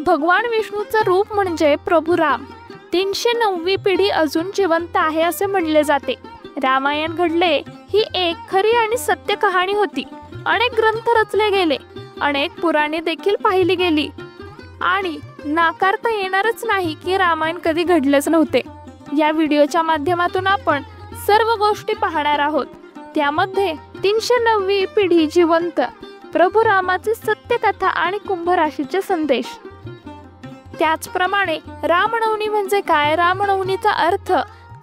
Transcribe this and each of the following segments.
भगवान विष्णूचं रूप म्हणजे प्रभू राम. 309वी पिढी अजून जिवंत आहे असे म्हणले जाते. रामायण घडले ही एक खरी आणि सत्य कहाणी होती. अनेक ग्रंथ रचले गेले, अनेक पुराणे देखील पाहिली गेली आणि नाकारता येणारच नाही की रामायण कधी घडलेच नव्हते. या व्हिडिओच्या माध्यमातून आपण सर्व गोष्टी पाहणार आहोत. त्यामध्ये 309वी पिढी जिवंत, प्रभू रामाची सत्यकथा आणि कुंभ राशीचे संदेश. त्याचप्रमाणे रामनवमी म्हणजे काय, रामनवमीचा अर्थ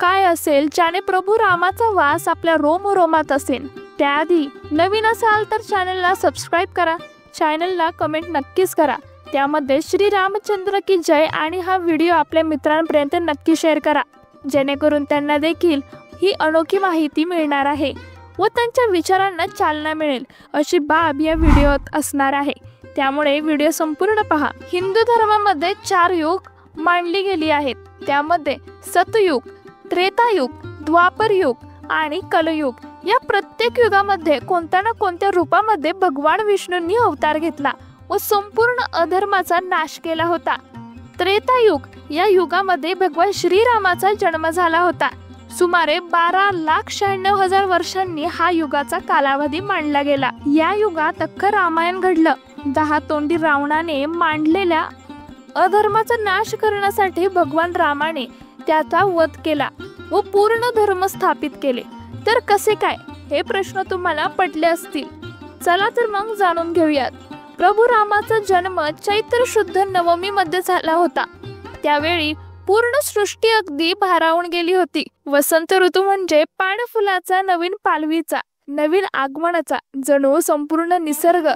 काय असेल, ज्याने प्रभू रामाचा वास आपल्या रोमरोमात असेल. त्याआधी नवीन असाल तर चॅनलला सबस्क्राईब करा, चॅनलला कमेंट नक्कीच करा. त्यामध्ये श्री रामचंद्र की जय आणि हा व्हिडिओ आपल्या मित्रांपर्यंत नक्की शेअर करा, जेणेकरून त्यांना देखील ही अनोखी माहिती मिळणार आहे व त्यांच्या विचारांना चालना मिळेल अशी बाब या व्हिडिओत असणार आहे. त्यामुळे व्हिडिओ संपूर्ण पहा. हिंदू धर्मामध्ये 4 युग मांडली गेली आहेत. त्यामध्ये सतयुग, त्रेतायुग, द्वापरयुग आणि कलयुग. या प्रत्येक युगामध्ये कोणत्या ना कोणत्या रूपामध्ये भगवान विष्णूंनी अवतार घेतला व संपूर्ण अधर्माचा नाश केला होता. त्रेतायुग या युगामध्ये भगवान श्रीरामाचा जन्म झाला होता. सुमारे 12,96,000 वर्षांनी हा युगाचा कालावधी मांडला गेला. या युगात अख्खं रामायण घडलं. 10 तोंडी रावणाने मांडलेल्या अधर्माचा नाश करण्यासाठी भगवान रामाने त्याचा वध केला व पूर्ण धर्म स्थापित केले. तर कसे काय, हे प्रश्न तुम्हाला पडले असतील. चला तर मग जाणून घेऊयात. प्रभू रामाचा जन्म चैत्र शुद्ध नवमी मध्ये झाला होता. त्यावेळी पूर्ण सृष्टी अगदी भारावून गेली होती. वसंत ऋतू म्हणजे पानफुलाचा, नवीन पालवीचा, नवीन आगमनाचा जणू संपूर्ण निसर्ग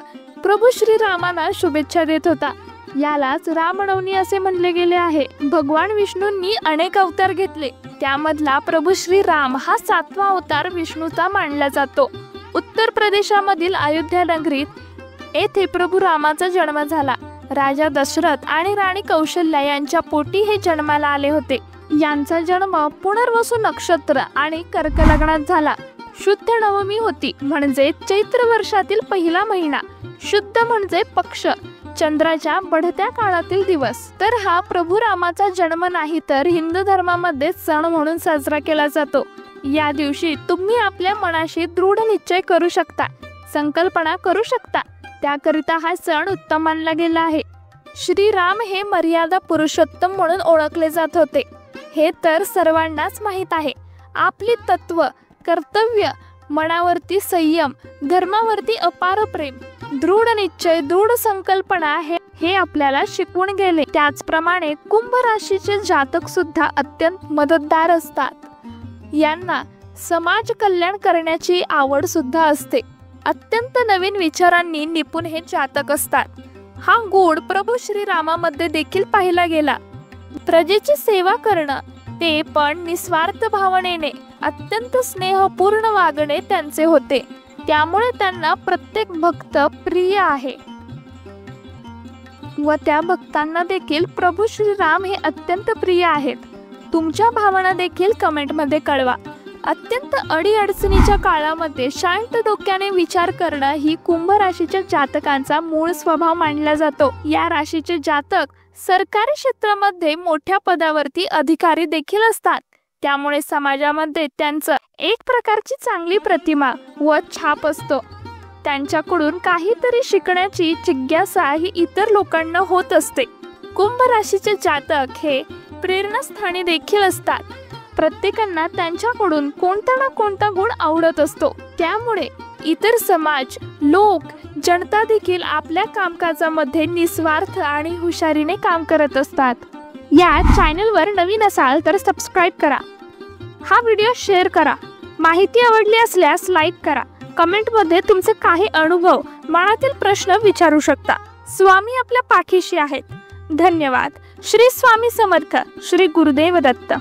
प्रभू श्रीरामांना शुभेच्छा देत होता. यालाच रामनवमी असे म्हणले गेले आहे. भगवान विष्णूंनी अनेक अवतार घेतले. त्यामधला प्रभू श्रीराम हा 7वा अवतार विष्णूचा मानला जातो. उत्तर प्रदेशामधील अयोध्या नगरीत येथे प्रभू रामाचा जन्म झाला. राजा दशरथ आणि राणी कौशल्या यांच्या पोटी हे जन्माला आले होते. यांचा जन्म पुनर्वसू नक्षत्र आणि कर्क लग्नात झाला. शुद्ध नवमी होती, म्हणजे चैत्र वर्षातील पहिला महिना. शुद्ध म्हणजे पक्ष, चंद्राच्या बढत्या काळातील दिवस. तर हा प्रभू रामाचा जन्म नाही तर हिंदू धर्मामध्ये सण म्हणून साजरा केला जातो. या दिवशी तुम्ही आपल्या मनाशी दृढ निश्चय करू शकता, संकल्पना करू शकता. त्याकरिता हा सण उत्तम मानला गेला आहे. श्रीराम हे मर्यादा पुरुषोत्तम म्हणून ओळखले जात होते, हे तर सर्वांनाच माहीत आहे. आपली तत्व, कर्तव्य, मनावरती संयम, धर्मावरती अपार प्रेम, दृढ निश्चय, दृढ संकल्पना हे आपल्याला शिकवून गेले. त्याचप्रमाणे कुंभ राशीचे जातक सुद्धा अत्यंत मदतदार असतात. यांना समाज कल्याण करण्याची आवड सुद्धा असते. अत्यंत नवीन विचारांनी निपुण हे जातक असतात. हा गुण प्रभू श्रीरामामध्ये देखील पाहिला गेला. प्रजेची सेवा करणं, ते पण निस्वार्थ भावनेने, अत्यंत स्नेहपूर्ण वागणे त्यांचे होते. त्यामुळे त्यांना प्रत्येक भक्त प्रिय आहे व त्या भक्तांना देखील प्रभू श्रीराम हे अत्यंत प्रिय आहेत. तुमच्या भावना देखील कमेंटमध्ये कळवा. अत्यंत अडीअडचणीच्या काळामध्ये शांत डोक्याने विचार करणं ही कुंभ राशीच्या जातकांचा मूळ स्वभाव मानला जातो. या राशीचे जातक सरकारी क्षेत्रामध्ये मोठ्या पदावरती अधिकारी देखील असतात. त्यामुळे समाजामध्ये त्यांचं एक प्रकारची चांगली प्रतिमा व छाप असतो. त्यांच्याकडून काहीतरी शिकण्याची जिज्ञासा ही इतर लोकांना होत असते. कुंभ राशीचे जातक हे प्रेरणास्थानी देखील असतात. प्रत्येकांना त्यांच्याकडून कोणता ना कोणता गुण आवडत असतो. त्यामुळे इतर समाज, लोक, जनता देखील आपल्या कामकाजामध्ये निस्वार्थ आणि हुशारीने काम करत असतात. या चॅनलवर नवीन असाल तर सबस्क्राईब करा, हा व्हिडिओ शेअर करा. माहिती आवडली असल्यास लाईक करा. कमेंटमध्ये तुमचे काही अनुभव, मनातील प्रश्न विचारू शकता. स्वामी आपल्या पाठीशी आहेत. धन्यवाद. श्री स्वामी समर्थ. श्री गुरुदेव दत्त.